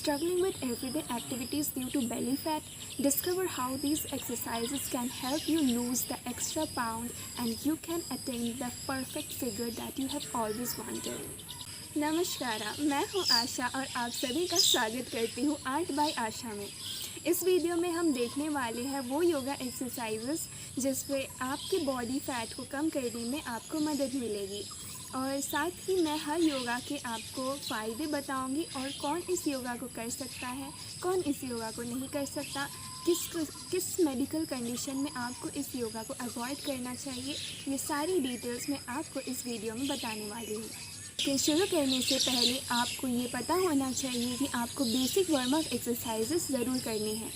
Struggling with everyday activities due to belly fat? Discover how these exercises can help you lose the extra pound and you can attain the perfect figure that you have always wanted. नमस्कार, मैं हूं आशा और आप सभी का स्वागत करती हूं आर्ट बाय आशा में। इस वीडियो में हम देखने वाले हैं वो योगा एक्सरसाइजेस जिससे आपके बॉडी फैट को कम करने में आपको मदद मिलेगी और साथ ही मैं हर योगा के आपको फ़ायदे बताऊंगी और कौन इस योगा को कर सकता है, कौन इस योगा को नहीं कर सकता, किस मेडिकल कंडीशन में आपको इस योगा को अवॉइड करना चाहिए, ये सारी डिटेल्स मैं आपको इस वीडियो में बताने वाली हूँ। कि शुरू करने से पहले आपको ये पता होना चाहिए कि आपको बेसिक वार्म अप एक्सरसाइजेस ज़रूर करने हैं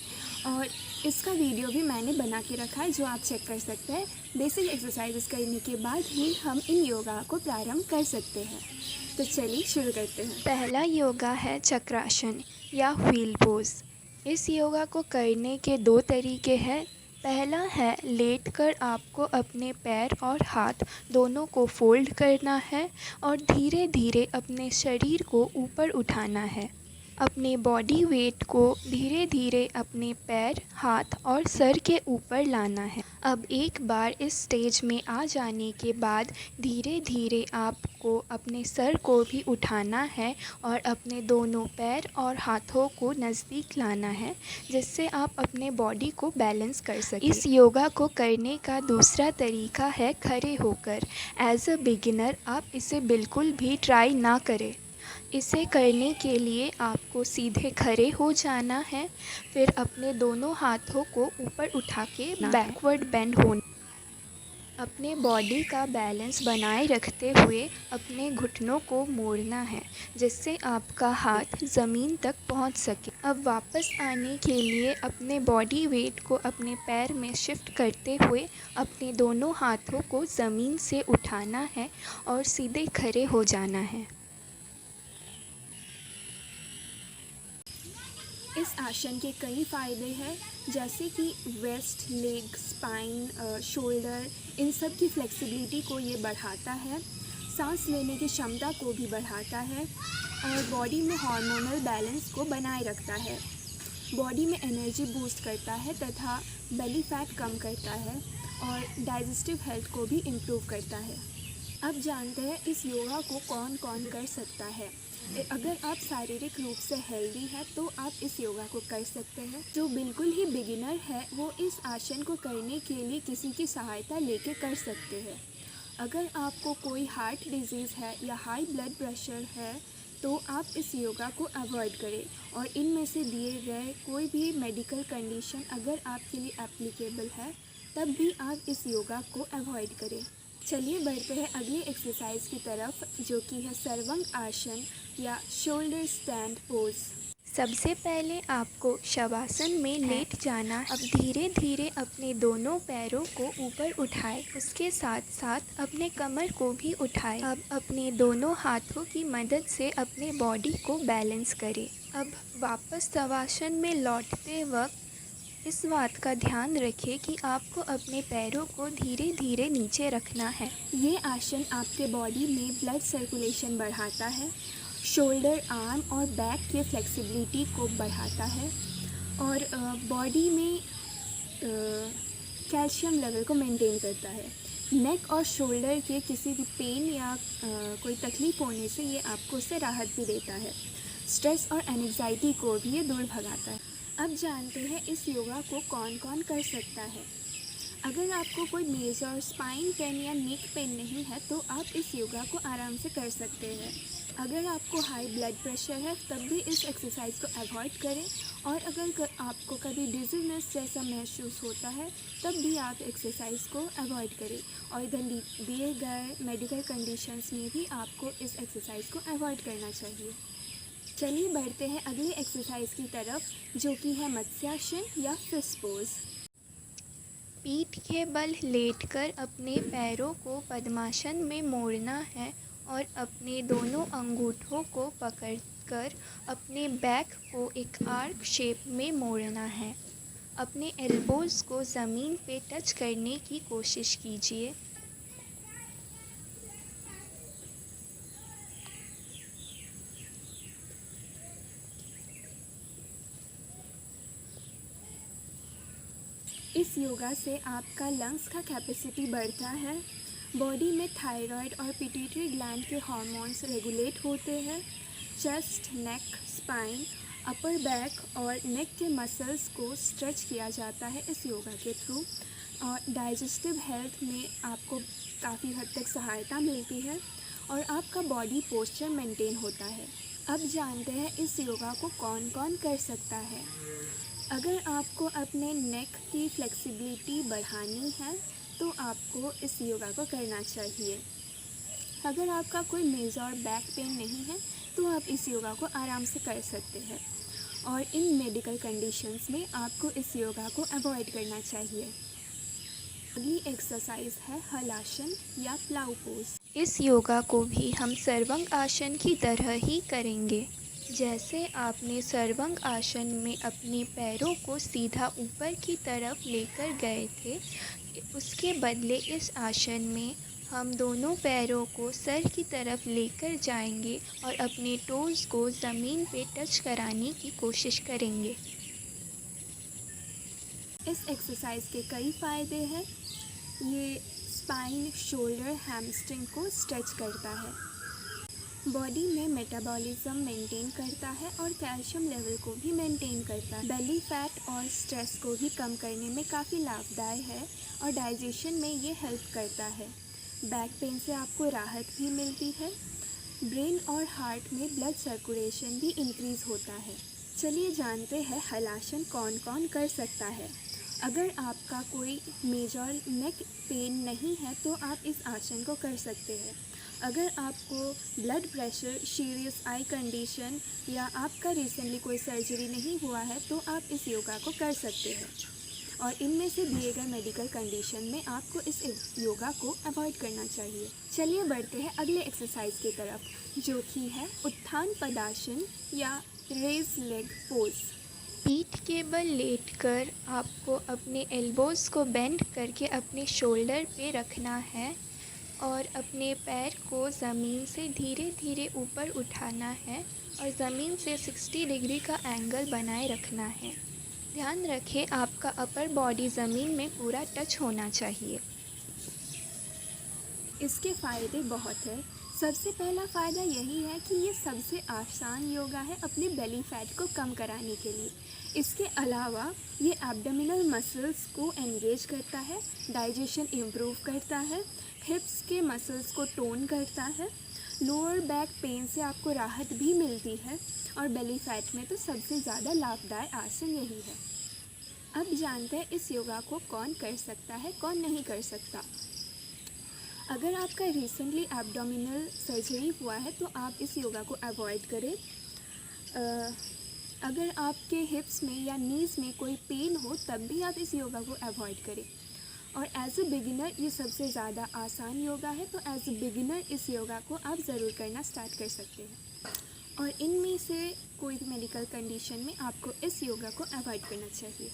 और इसका वीडियो भी मैंने बना के रखा है जो आप चेक कर सकते हैं। बेसिक एक्सरसाइजेस करने के बाद ही हम इन योगा को प्रारंभ कर सकते हैं। तो चलिए शुरू करते हैं। पहला योगा है चक्रासन या व्हील पोज। इस योगा को करने के दो तरीके हैं। पहला है लेटकर आपको अपने पैर और हाथ दोनों को फोल्ड करना है और धीरे धीरे अपने शरीर को ऊपर उठाना है। अपने बॉडी वेट को धीरे धीरे अपने पैर, हाथ और सर के ऊपर लाना है। अब एक बार इस स्टेज में आ जाने के बाद धीरे धीरे आपको अपने सर को भी उठाना है और अपने दोनों पैर और हाथों को नज़दीक लाना है जिससे आप अपने बॉडी को बैलेंस कर सकें। इस योगा को करने का दूसरा तरीका है खड़े होकर। एज अ बिगिनर आप इसे बिल्कुल भी ट्राई ना करें। इसे करने के लिए आपको सीधे खड़े हो जाना है, फिर अपने दोनों हाथों को ऊपर उठा के बैकवर्ड बेंड होना। अपने बॉडी का बैलेंस बनाए रखते हुए अपने घुटनों को मोड़ना है जिससे आपका हाथ ज़मीन तक पहुंच सके। अब वापस आने के लिए अपने बॉडी वेट को अपने पैर में शिफ्ट करते हुए अपने दोनों हाथों को ज़मीन से उठाना है और सीधे खड़े हो जाना है। इस आसन के कई फ़ायदे हैं जैसे कि वेस्ट, लेग, स्पाइन, शोल्डर, इन सब की फ्लेक्सिबिलिटी को ये बढ़ाता है, सांस लेने की क्षमता को भी बढ़ाता है और बॉडी में हार्मोनल बैलेंस को बनाए रखता है, बॉडी में एनर्जी बूस्ट करता है तथा बेली फैट कम करता है और डाइजेस्टिव हेल्थ को भी इम्प्रूव करता है। अब जानते हैं इस योगा को कौन कौन कर सकता है। अगर आप शारीरिक रूप से हेल्दी हैं तो आप इस योगा को कर सकते हैं। जो बिल्कुल ही बिगिनर है वो इस आसन को करने के लिए किसी की सहायता लेके कर सकते हैं। अगर आपको कोई हार्ट डिजीज़ है या हाई ब्लड प्रेशर है तो आप इस योगा को अवॉइड करें और इनमें से दिए गए कोई भी मेडिकल कंडीशन अगर आपके लिए एप्लीकेबल है तब भी आप इस योगा को अवॉइड करें। चलिए बढ़ते हैं अगली एक्सरसाइज की तरफ जो कि है सर्वांग आसन या शोल्डर स्टैंड पोज। सबसे पहले आपको शवासन में लेट जाना। अब धीरे धीरे अपने दोनों पैरों को ऊपर उठाएं, उसके साथ साथ अपने कमर को भी उठाएं। अब अपने दोनों हाथों की मदद से अपने बॉडी को बैलेंस करें। अब वापस शवासन में लौटते वक्त इस बात का ध्यान रखें कि आपको अपने पैरों को धीरे धीरे नीचे रखना है। ये आसन आपके बॉडी में ब्लड सर्कुलेशन बढ़ाता है, शोल्डर, आर्म और बैक के फ्लेक्सिबिलिटी को बढ़ाता है और बॉडी में कैल्शियम लेवल को मेंटेन करता है। नेक और शोल्डर के किसी भी पेन या कोई तकलीफ़ होने से ये आपको उससे राहत भी देता है। स्ट्रेस और एंग्जाइटी को भी ये दूर भगाता है। अब जानते हैं इस योगा को कौन कौन कर सकता है। अगर आपको कोई मेजर स्पाइन पेन या नेक पेन नहीं है तो आप इस योगा को आराम से कर सकते हैं। अगर आपको हाई ब्लड प्रेशर है तब भी इस एक्सरसाइज को अवॉइड करें और अगर आपको कभी डिजीनेस जैसा महसूस होता है तब भी आप एक्सरसाइज को अवॉइड करें और इधर दिए गए मेडिकल कंडीशंस में भी आपको इस एक्सरसाइज को अवॉइड करना चाहिए। चलिए बढ़ते हैं अगली एक्सरसाइज की तरफ जो कि है मत्स्यासन या फिश पोज। पीठ के बल लेटकर अपने पैरों को पद्मासन में मोड़ना है और अपने दोनों अंगूठों को पकड़कर अपने बैक को एक आर्क शेप में मोड़ना है। अपने एल्बोज़ को ज़मीन पे टच करने की कोशिश कीजिए। इस योगा से आपका लंग्स का कैपेसिटी बढ़ता है, बॉडी में थायराइड और पिट्यूटरी ग्लैंड के हार्मोन्स रेगुलेट होते हैं, चेस्ट, नेक, स्पाइन, अपर बैक और नेक के मसल्स को स्ट्रेच किया जाता है इस योगा के थ्रू, और डाइजेस्टिव हेल्थ में आपको काफ़ी हद तक सहायता मिलती है और आपका बॉडी पोस्चर मेंटेन होता है। अब जानते हैं इस योगा को कौन कौन कर सकता है। अगर आपको अपने नेक की फ्लेक्सिबिलिटी बढ़ानी है तो आपको इस योगा को करना चाहिए। अगर आपका कोई मेजर बैक पेन नहीं है तो आप इस योगा को आराम से कर सकते हैं, और इन मेडिकल कंडीशंस में आपको इस योगा को अवॉइड करना चाहिए। अगली एक्सरसाइज है हलासन या प्लाउ पोज। इस योगा को भी हम सर्वांग आसन की तरह ही करेंगे। जैसे आपने सर्वांग आसन में अपने पैरों को सीधा ऊपर की तरफ लेकर गए थे, उसके बदले इस आसन में हम दोनों पैरों को सर की तरफ लेकर जाएंगे और अपने टोज़ को ज़मीन पे टच कराने की कोशिश करेंगे। इस एक्सरसाइज के कई फ़ायदे हैं। ये स्पाइन, शोल्डर, हैमस्ट्रिंग को स्ट्रेच करता है, बॉडी में मेटाबॉलिज्म मेंटेन करता है और कैल्शियम लेवल को भी मेंटेन करता है। बेली फैट और स्ट्रेस को भी कम करने में काफ़ी लाभदायक है और डाइजेशन में ये हेल्प करता है। बैक पेन से आपको राहत भी मिलती है। ब्रेन और हार्ट में ब्लड सर्कुलेशन भी इंक्रीज़ होता है। चलिए जानते हैं हलासन कौन कौन कर सकता है। अगर आपका कोई मेजर नेक पेन नहीं है तो आप इस आसन को कर सकते हैं। अगर आपको blood pressure, serious I condition या आपका रिसेंटली कोई सर्जरी नहीं हुआ है तो आप इस योगा को कर सकते हैं, और इनमें से दिए गए मेडिकल कंडीशन में आपको इस योगा को अवॉइड करना चाहिए। चलिए बढ़ते हैं अगले एक्सरसाइज की तरफ, जो कि है उत्थान पदासन या रेज लेग पोज। पीठ के बल लेटकर आपको अपने एल्बोज़ को बेंड करके अपने शोल्डर पे रखना है और अपने पैर को ज़मीन से धीरे धीरे ऊपर उठाना है और ज़मीन से 60 डिग्री का एंगल बनाए रखना है। ध्यान रखें आपका अपर बॉडी ज़मीन में पूरा टच होना चाहिए। इसके फ़ायदे बहुत हैं। सबसे पहला फ़ायदा यही है कि ये सबसे आसान योगा है अपने बेली फैट को कम कराने के लिए। इसके अलावा ये एब्डोमिनल मसल्स को एंगेज करता है, डाइजेशन इम्प्रूव करता है, हिप्स के मसल्स को टोन करता है, लोअर बैक पेन से आपको राहत भी मिलती है, और बेली फैट में तो सबसे ज़्यादा लाभदायक आसन यही है। अब जानते हैं इस योगा को कौन कर सकता है, कौन नहीं कर सकता। अगर आपका रिसेंटली एब्डोमिनल सर्जरी हुआ है तो आप इस योगा को अवॉइड करें। अगर आपके हिप्स में या नीज़ में कोई पेन हो तब भी आप इस योगा को अवॉइड करें। और एज अ बिगिनर ये सबसे ज़्यादा आसान योगा है, तो एज अ बिगिनर इस योगा को आप ज़रूर करना स्टार्ट कर सकते हैं। और इनमें से कोई मेडिकल कंडीशन में आपको इस योगा को अवॉइड करना चाहिए।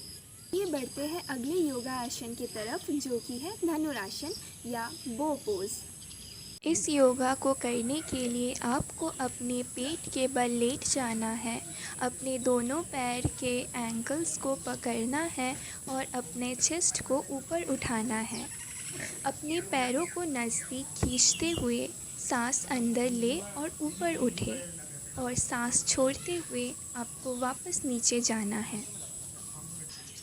ये बढ़ते हैं अगले योगा आसन की तरफ, जो कि है धनुरासन या बो पोज। इस योगा को करने के लिए आपको अपने पेट के बल लेट जाना है, अपने दोनों पैर के एंकल्स को पकड़ना है और अपने चेस्ट को ऊपर उठाना है। अपने पैरों को नज़दीक खींचते हुए सांस अंदर ले और ऊपर उठे, और सांस छोड़ते हुए आपको वापस नीचे जाना है।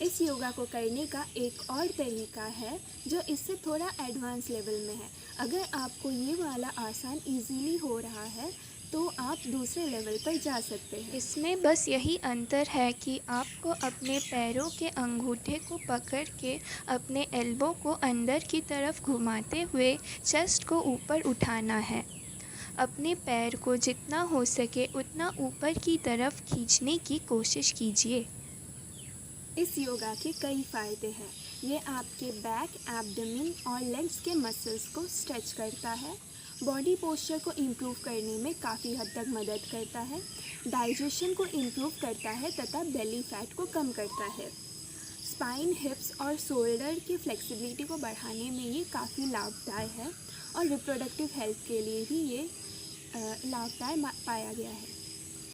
इस योगा को करने का एक और तरीका है जो इससे थोड़ा एडवांस लेवल में है। अगर आपको ये वाला आसान इजीली हो रहा है तो आप दूसरे लेवल पर जा सकते हैं। इसमें बस यही अंतर है कि आपको अपने पैरों के अंगूठे को पकड़ के अपने एल्बो को अंदर की तरफ घुमाते हुए चेस्ट को ऊपर उठाना है। अपने पैर को जितना हो सके उतना ऊपर की तरफ खींचने की कोशिश कीजिए। इस योगा के कई फ़ायदे हैं। ये आपके बैक, एब्डोमेन और लेग्स के मसल्स को स्ट्रेच करता है, बॉडी पोस्चर को इम्प्रूव करने में काफ़ी हद तक मदद करता है, डाइजेशन को इम्प्रूव करता है तथा बेली फैट को कम करता है, स्पाइन, हिप्स और शोल्डर की फ्लेक्सिबिलिटी को बढ़ाने में ये काफ़ी लाभदायक है, और रिप्रोडक्टिव हेल्थ के लिए भी ये लाभदायक पाया गया है।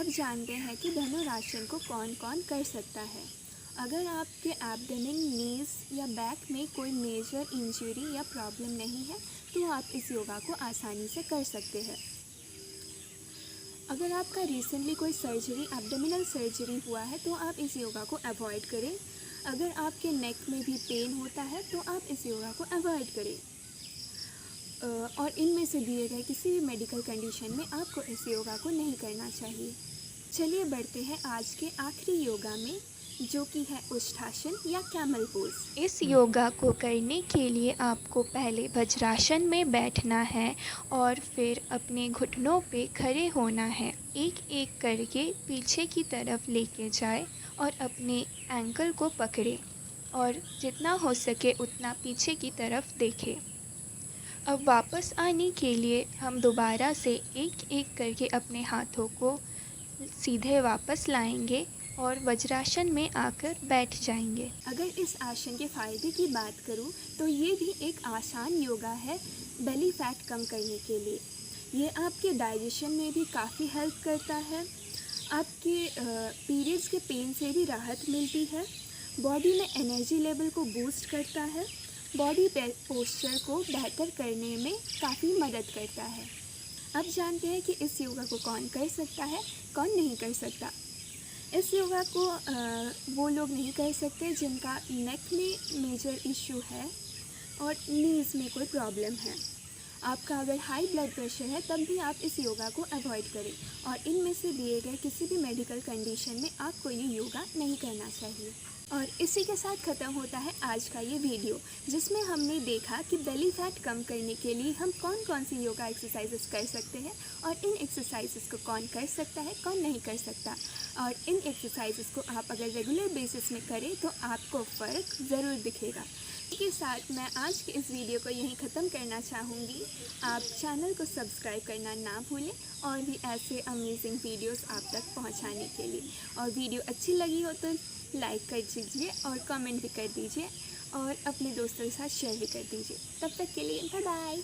अब जानते हैं कि धनुरासन को कौन कौन कर सकता है। अगर आपके एब्डोमेन, नीज या बैक में कोई मेजर इंजरी या प्रॉब्लम नहीं है तो आप इस योगा को आसानी से कर सकते हैं। अगर आपका रिसेंटली कोई सर्जरी, एब्डोमिनल सर्जरी हुआ है तो आप इस योगा को अवॉइड करें। अगर आपके नेक में भी पेन होता है तो आप इस योगा को अवॉइड करें। और इनमें से दिए गए किसी भी मेडिकल कंडीशन में आपको इस योगा को नहीं करना चाहिए। चलिए बढ़ते हैं आज के आखिरी योगा में, जो कि है उष्ठासन या कैमल पोज। इस योगा को करने के लिए आपको पहले वज्रासन में बैठना है और फिर अपने घुटनों पे खड़े होना है। एक एक करके पीछे की तरफ लेके जाए और अपने एंकल को पकड़े और जितना हो सके उतना पीछे की तरफ देखें। अब वापस आने के लिए हम दोबारा से एक एक करके अपने हाथों को सीधे वापस लाएंगे और वज्रासन में आकर बैठ जाएंगे। अगर इस आसन के फ़ायदे की बात करूं तो ये भी एक आसान योगा है बेली फैट कम करने के लिए। ये आपके डाइजेशन में भी काफ़ी हेल्प करता है, आपके पीरियड्स के पेन से भी राहत मिलती है, बॉडी में एनर्जी लेवल को बूस्ट करता है, बॉडी पोस्चर को बेहतर करने में काफ़ी मदद करता है। अब जानते हैं कि इस योगा को कौन कर सकता है, कौन नहीं कर सकता। इस योगा को वो लोग नहीं कर सकते जिनका नेक में मेजर इशू है और नीज में कोई प्रॉब्लम है। आपका अगर हाई ब्लड प्रेशर है तब भी आप इस योगा को अवॉइड करें, और इनमें से दिए गए किसी भी मेडिकल कंडीशन में आपको ये योगा नहीं करना चाहिए। और इसी के साथ ख़त्म होता है आज का ये वीडियो, जिसमें हमने देखा कि बेली फैट कम करने के लिए हम कौन कौन सी योगा एक्सरसाइजेस कर सकते हैं और इन एक्सरसाइजेस को कौन कर सकता है, कौन नहीं कर सकता। और इन एक्सरसाइजेस को आप अगर रेगुलर बेसिस में करें तो आपको फ़र्क ज़रूर दिखेगा। इसके साथ मैं आज के इस वीडियो को यहीं ख़त्म करना चाहूँगी। आप चैनल को सब्सक्राइब करना ना भूलें और भी ऐसे अमेजिंग वीडियोस आप तक पहुँचाने के लिए। और वीडियो अच्छी लगी हो तो लाइक कर दीजिए और कमेंट भी कर दीजिए और अपने दोस्तों के साथ शेयर भी कर दीजिए। तब तक के लिए बाय बाय।